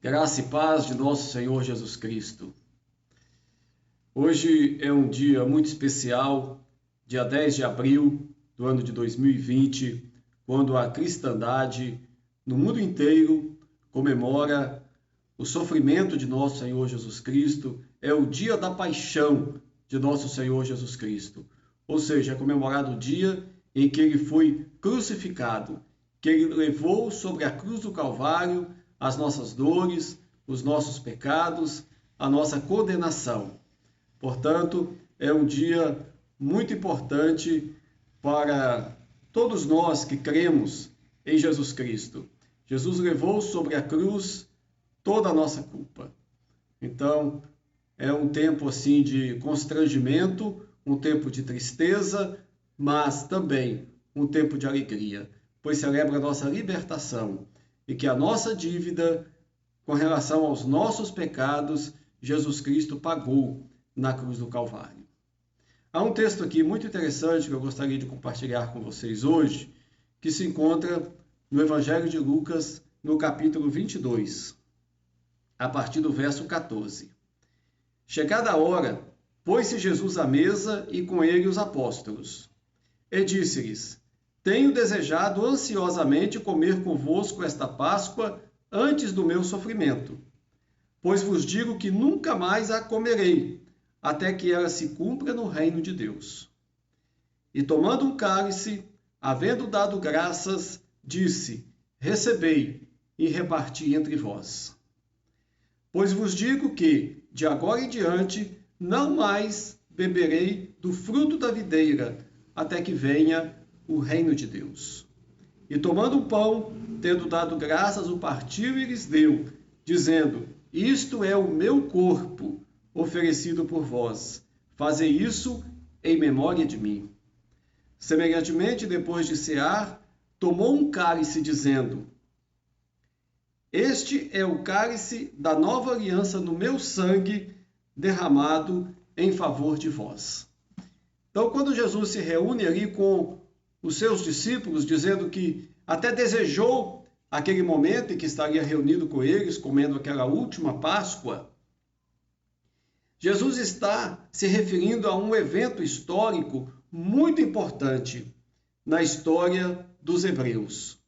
Graça e paz de nosso Senhor Jesus Cristo. Hoje é um dia muito especial, dia 10 de abril do ano de 2020, quando a cristandade no mundo inteiro comemora o sofrimento de nosso Senhor Jesus Cristo. É o dia da paixão de nosso Senhor Jesus Cristo. Ou seja, é comemorado o dia em que ele foi crucificado, que ele levou sobre a cruz do Calvário as nossas dores, os nossos pecados, a nossa condenação. Portanto, é um dia muito importante para todos nós que cremos em Jesus Cristo. Jesus levou sobre a cruz toda a nossa culpa. Então, é um tempo assim de constrangimento, um tempo de tristeza, mas também um tempo de alegria, pois celebra a nossa libertação e que a nossa dívida com relação aos nossos pecados, Jesus Cristo pagou na cruz do Calvário. Há um texto aqui muito interessante que eu gostaria de compartilhar com vocês hoje, que se encontra no Evangelho de Lucas, no capítulo 22, a partir do verso 14. Chegada a hora, pôs-se Jesus à mesa e com ele os apóstolos. E disse-lhes: Tenho desejado ansiosamente comer convosco esta Páscoa antes do meu sofrimento. Pois vos digo que nunca mais a comerei, até que ela se cumpra no reino de Deus. E tomando um cálice, havendo dado graças, disse: Recebei e reparti entre vós. Pois vos digo que, de agora em diante, não mais beberei do fruto da videira, até que venha o reino de Deus. E tomando o pão, tendo dado graças, o partiu e lhes deu, dizendo: Isto é o meu corpo, oferecido por vós. Fazei isso em memória de mim. Semelhantemente, depois de cear, tomou um cálice, dizendo: Este é o cálice da nova aliança no meu sangue, derramado em favor de vós. Então, quando Jesus se reúne ali com os seus discípulos, dizendo que até desejou aquele momento em que estaria reunido com eles, comendo aquela última Páscoa, Jesus está se referindo a um evento histórico muito importante na história dos hebreus,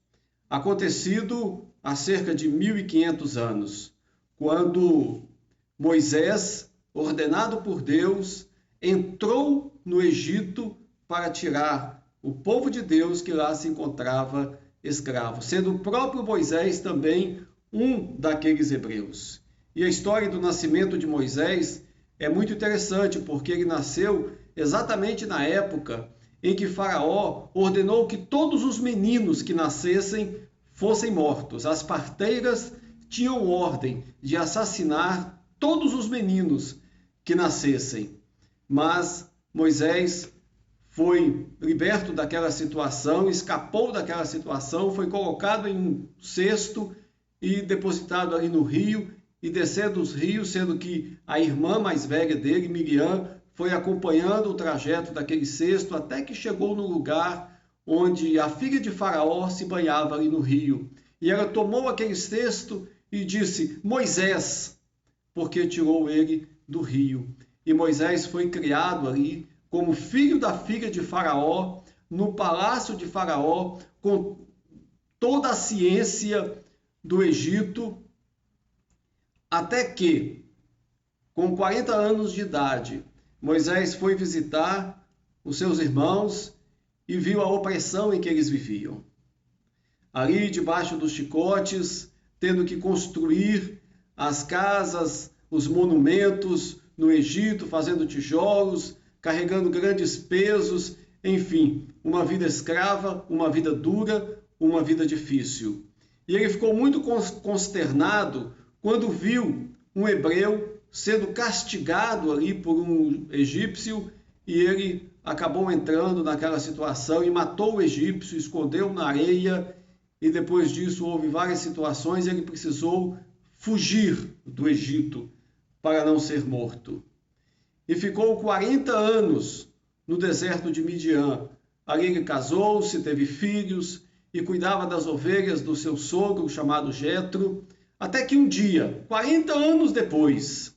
acontecido há cerca de 1500 anos, quando Moisés, ordenado por Deus, entrou no Egito para tirar o povo de Deus que lá se encontrava escravo, sendo o próprio Moisés também um daqueles hebreus. E a história do nascimento de Moisés é muito interessante, porque ele nasceu exatamente na época em que Faraó ordenou que todos os meninos que nascessem fossem mortos. As parteiras tinham ordem de assassinar todos os meninos que nascessem. Mas Moisés foi liberto daquela situação, escapou daquela situação, foi colocado em um cesto e depositado ali no rio, e descendo os rios, sendo que a irmã mais velha dele, Miriam, foi acompanhando o trajeto daquele cesto até que chegou no lugar onde a filha de Faraó se banhava ali no rio. E ela tomou aquele cesto e disse: Moisés, porque tirou ele do rio. E Moisés foi criado ali como filho da filha de Faraó, no palácio de Faraó, com toda a ciência do Egito, até que, com 40 anos de idade, Moisés foi visitar os seus irmãos e viu a opressão em que eles viviam. Ali, debaixo dos chicotes, tendo que construir as casas, os monumentos no Egito, fazendo tijolos, carregando grandes pesos, enfim, uma vida escrava, uma vida dura, uma vida difícil. E ele ficou muito consternado quando viu um hebreu sendo castigado ali por um egípcio, e ele acabou entrando naquela situação e matou o egípcio, escondeu na areia, e depois disso houve várias situações e ele precisou fugir do Egito para não ser morto. E ficou 40 anos no deserto de Midian. Ali ele casou-se, teve filhos e cuidava das ovelhas do seu sogro chamado Jetro, Até que um dia, 40 anos depois,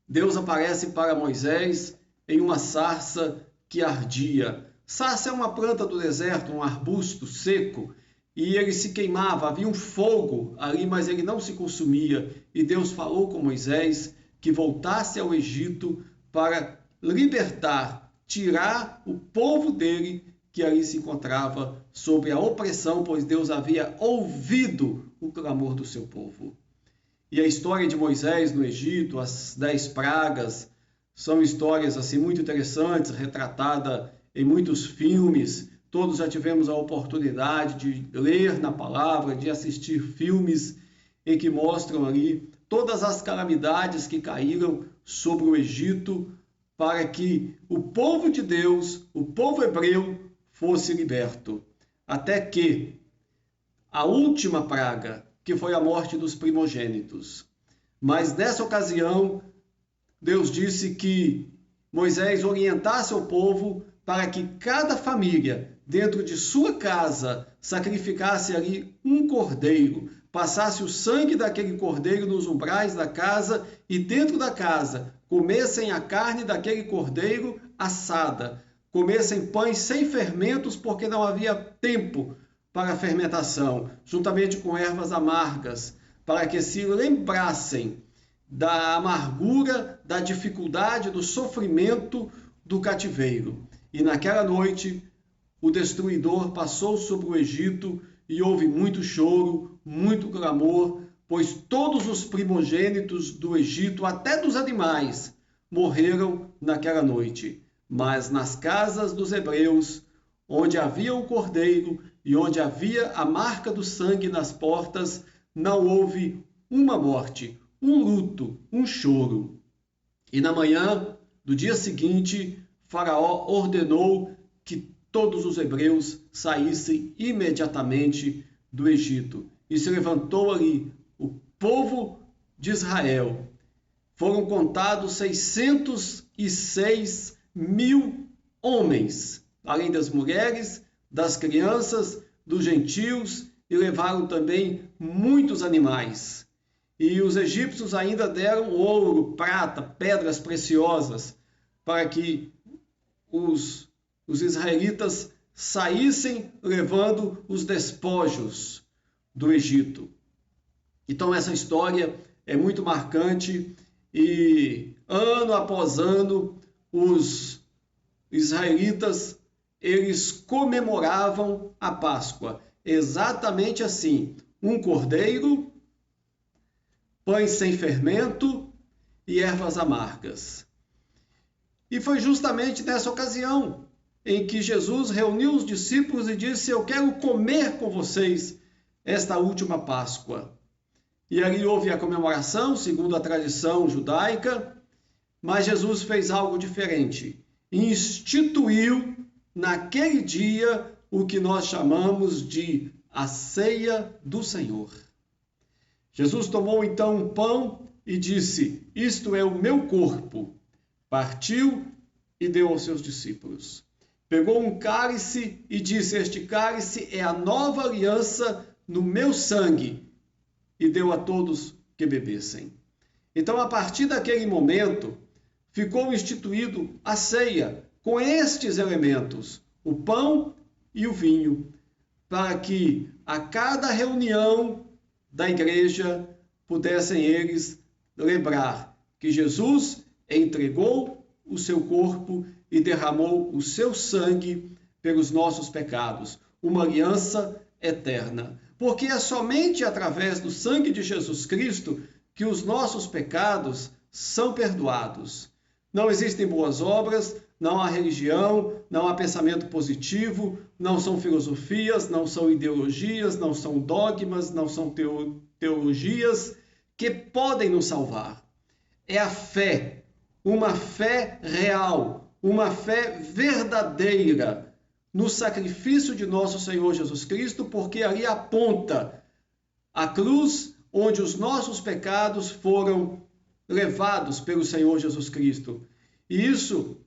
Deus aparece para Moisés em uma sarça que ardia. Sarça é uma planta do deserto, um arbusto seco, e ele se queimava, havia um fogo ali, mas ele não se consumia. E Deus falou com Moisés que voltasse ao Egito para libertar, tirar o povo dele que ali se encontrava sob a opressão, pois Deus havia ouvido o clamor do seu povo. E a história de Moisés no Egito, as 10 pragas, são histórias assim muito interessantes, retratada em muitos filmes. Todos já tivemos a oportunidade de ler na palavra, de assistir filmes em que mostram ali todas as calamidades que caíram sobre o Egito para que o povo de Deus, o povo hebreu, fosse liberto. Até que a última praga, que foi a morte dos primogênitos. Mas nessa ocasião, Deus disse que Moisés orientasse o povo para que cada família, dentro de sua casa, sacrificasse ali um cordeiro, passasse o sangue daquele cordeiro nos umbrais da casa e dentro da casa comessem a carne daquele cordeiro assada, comessem pães sem fermentos, porque não havia tempo para a fermentação, juntamente com ervas amargas, para que se lembrassem da amargura, da dificuldade, do sofrimento do cativeiro. E naquela noite, o destruidor passou sobre o Egito e houve muito choro, muito clamor, pois todos os primogênitos do Egito, até dos animais, morreram naquela noite. Mas nas casas dos hebreus, onde havia o cordeiro e onde havia a marca do sangue nas portas, não houve uma morte, um luto, um choro. E na manhã do dia seguinte, Faraó ordenou que todos os hebreus saíssem imediatamente do Egito. E se levantou ali o povo de Israel. Foram contados 606 mil homens, além das mulheres, das crianças, dos gentios, e levaram também muitos animais. E os egípcios ainda deram ouro, prata, pedras preciosas, para que os israelitas saíssem levando os despojos do Egito. Então essa história é muito marcante e ano após ano os israelitas eles comemoravam a Páscoa exatamente assim, um cordeiro, pães sem fermento e ervas amargas. E foi justamente nessa ocasião em que Jesus reuniu os discípulos e disse: eu quero comer com vocês esta última Páscoa. E ali houve a comemoração, segundo a tradição judaica, mas Jesus fez algo diferente. Instituiu naquele dia o que nós chamamos de a ceia do Senhor. Jesus tomou então um pão e disse: isto é o meu corpo. Partiu e deu aos seus discípulos. Pegou um cálice e disse: este cálice é a nova aliança no meu sangue, e deu a todos que bebessem. Então, a partir daquele momento, ficou instituído a ceia com estes elementos, o pão e o vinho, para que a cada reunião da igreja pudessem eles lembrar que Jesus entregou o seu corpo e derramou o seu sangue pelos nossos pecados, uma aliança eterna. Porque é somente através do sangue de Jesus Cristo que os nossos pecados são perdoados. Não existem boas obras, não há religião, não há pensamento positivo, não são filosofias, não são ideologias, não são dogmas, não são teologias que podem nos salvar. É a fé, uma fé real, uma fé verdadeira no sacrifício de nosso Senhor Jesus Cristo, porque ali aponta a cruz onde os nossos pecados foram levados pelo Senhor Jesus Cristo. E isso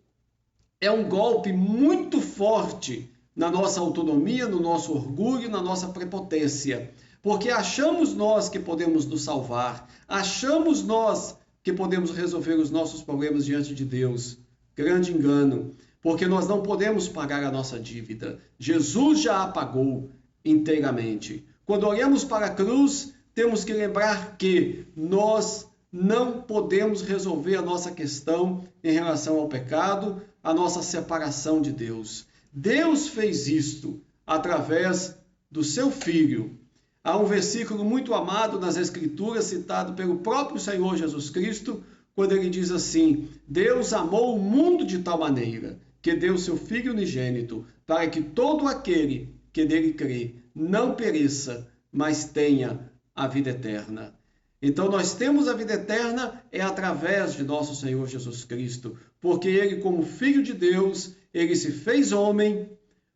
é um golpe muito forte na nossa autonomia, no nosso orgulho, na nossa prepotência. porque achamos nós que podemos nos salvar, achamos nós que podemos resolver os nossos problemas diante de Deus. Grande engano, porque nós não podemos pagar a nossa dívida. Jesus já a pagou inteiramente. Quando olhamos para a cruz, temos que lembrar que nós não podemos resolver a nossa questão em relação ao pecado, a nossa separação de Deus. Deus fez isto através do seu Filho. Há um versículo muito amado nas Escrituras, citado pelo próprio Senhor Jesus Cristo, quando ele diz assim: Deus amou o mundo de tal maneira que deu seu Filho unigênito, para que todo aquele que nele crê não pereça, mas tenha a vida eterna. Então nós temos a vida eterna através de nosso Senhor Jesus Cristo, porque ele, como Filho de Deus, ele se fez homem,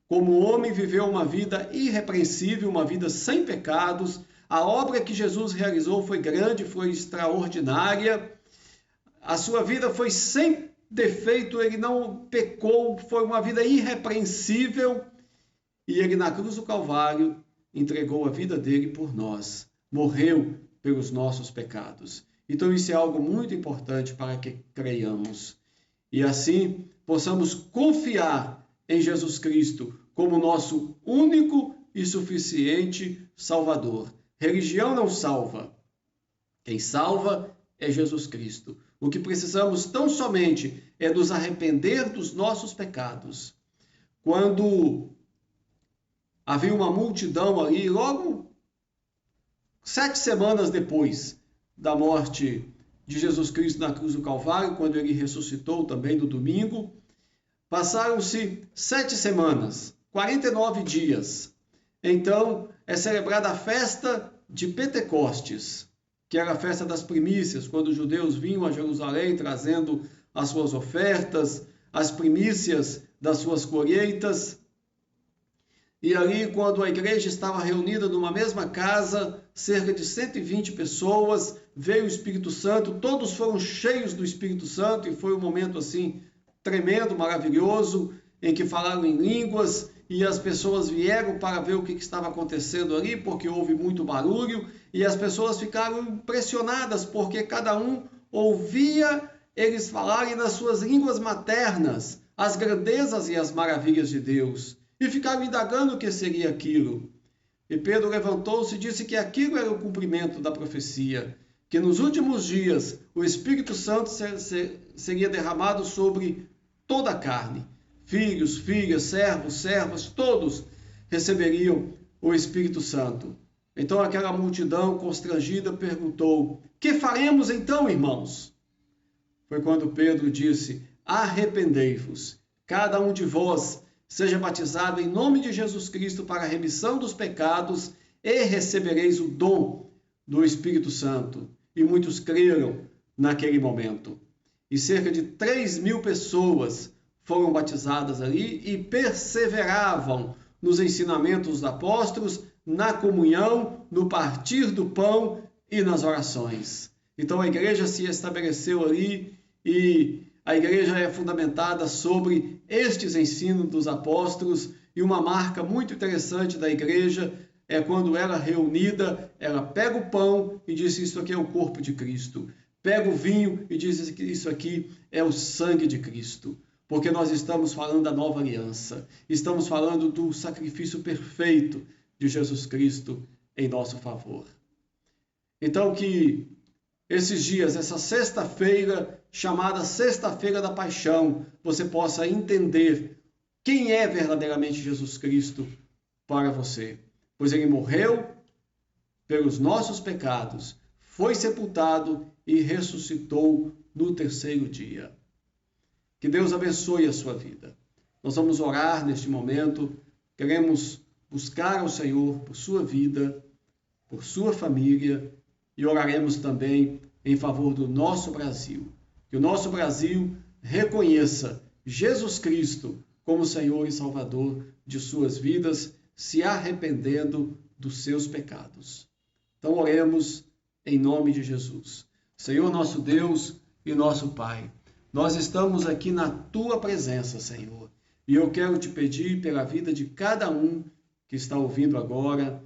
como homem viveu uma vida irrepreensível, uma vida sem pecados. A obra que Jesus realizou foi grande, foi extraordinária. A sua vida foi sem defeito, ele não pecou, foi uma vida irrepreensível. E ele, na cruz do Calvário, entregou a vida dele por nós. Morreu pelos nossos pecados. Então isso é algo muito importante para que creiamos. E assim possamos confiar em Jesus Cristo como nosso único e suficiente Salvador. Religião não salva. Quem salva é Jesus Cristo. O que precisamos tão somente é nos arrepender dos nossos pecados. Quando havia uma multidão ali, logo 7 semanas depois da morte de Jesus Cristo na cruz do Calvário, quando ele ressuscitou também no domingo, passaram-se 7 semanas, 49 dias. Então é celebrada a festa de Pentecostes, que era a festa das primícias, quando os judeus vinham a Jerusalém trazendo as suas ofertas, as primícias das suas colheitas. E ali, quando a igreja estava reunida numa mesma casa, cerca de 120 pessoas, veio o Espírito Santo, todos foram cheios do Espírito Santo, e foi um momento assim tremendo, maravilhoso, em que falaram em línguas, e as pessoas vieram para ver o que estava acontecendo ali, porque houve muito barulho, e as pessoas ficaram impressionadas, porque cada um ouvia eles falarem nas suas línguas maternas as grandezas e as maravilhas de Deus, e ficaram indagando o que seria aquilo. E Pedro levantou-se e disse que aquilo era o cumprimento da profecia, que nos últimos dias o Espírito Santo seria derramado sobre toda a carne. Filhos, filhas, servos, servas, todos receberiam o Espírito Santo. Então aquela multidão constrangida perguntou: que faremos então, irmãos? Foi quando Pedro disse: arrependei-vos, cada um de vós seja batizado em nome de Jesus Cristo para a remissão dos pecados e recebereis o dom do Espírito Santo. E muitos creram naquele momento. E cerca de 3.000 pessoas foram batizadas ali e perseveravam nos ensinamentos dos apóstolos, na comunhão, no partir do pão e nas orações. Então a igreja se estabeleceu ali e a igreja é fundamentada sobre estes ensinos dos apóstolos, e uma marca muito interessante da igreja é quando ela reunida, ela pega o pão e diz: isso aqui é o corpo de Cristo. Pega o vinho e diz que isso aqui é o sangue de Cristo. Porque nós estamos falando da nova aliança. Estamos falando do sacrifício perfeito de Jesus Cristo em nosso favor. Então que esses dias, essa sexta-feira, chamada Sexta-feira da Paixão, você possa entender quem é verdadeiramente Jesus Cristo para você. Pois ele morreu pelos nossos pecados, foi sepultado e ressuscitou no terceiro dia. Que Deus abençoe a sua vida. Nós vamos orar neste momento, queremos buscar ao Senhor por sua vida, por sua família, e oraremos também em favor do nosso Brasil. Que o nosso Brasil reconheça Jesus Cristo como Senhor e Salvador de suas vidas, se arrependendo dos seus pecados. Então oremos em nome de Jesus. Senhor nosso Deus e nosso Pai, nós estamos aqui na Tua presença, Senhor, e eu quero te pedir pela vida de cada um que está ouvindo agora,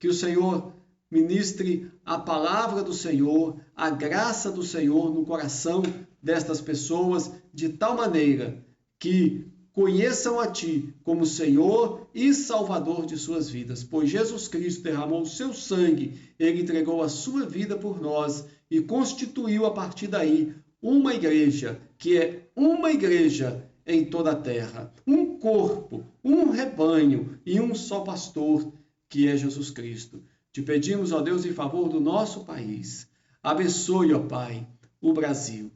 que o Senhor ministre a palavra do Senhor, a graça do Senhor no coração destas pessoas, de tal maneira que conheçam a Ti como Senhor e Salvador de suas vidas, pois Jesus Cristo derramou o seu sangue, Ele entregou a sua vida por nós e constituiu a partir daí uma igreja, que é uma igreja em toda a terra, um corpo, um rebanho e um só pastor, que é Jesus Cristo. Te pedimos, ó Deus, em favor do nosso país. Abençoe, ó Pai, o Brasil.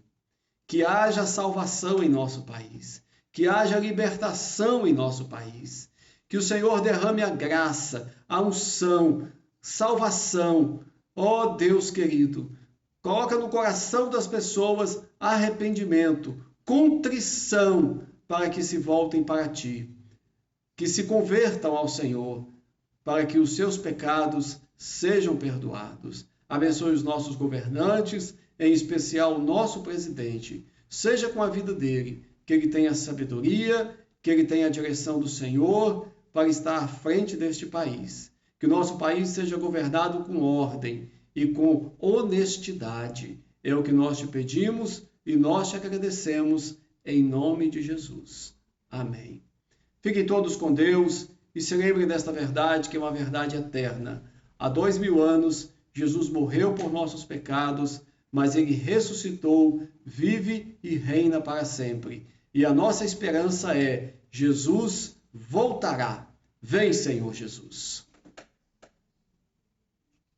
Que haja salvação em nosso país. Que haja libertação em nosso país. Que o Senhor derrame a graça, a unção, salvação. Ó Deus querido, coloca no coração das pessoas arrependimento, contrição, para que se voltem para Ti. Que se convertam ao Senhor, para que os seus pecados sejam perdoados. Abençoe os nossos governantes, em especial o nosso presidente. Seja com a vida dele, que ele tenha sabedoria, que ele tenha a direção do Senhor para estar à frente deste país. Que o nosso país seja governado com ordem e com honestidade. É o que nós te pedimos e nós te agradecemos em nome de Jesus. Amém. Fiquem todos com Deus e se lembrem desta verdade, que é uma verdade eterna. Há 2000 anos, Jesus morreu por nossos pecados, mas Ele ressuscitou, vive e reina para sempre. E a nossa esperança é: Jesus voltará. Vem, Senhor Jesus.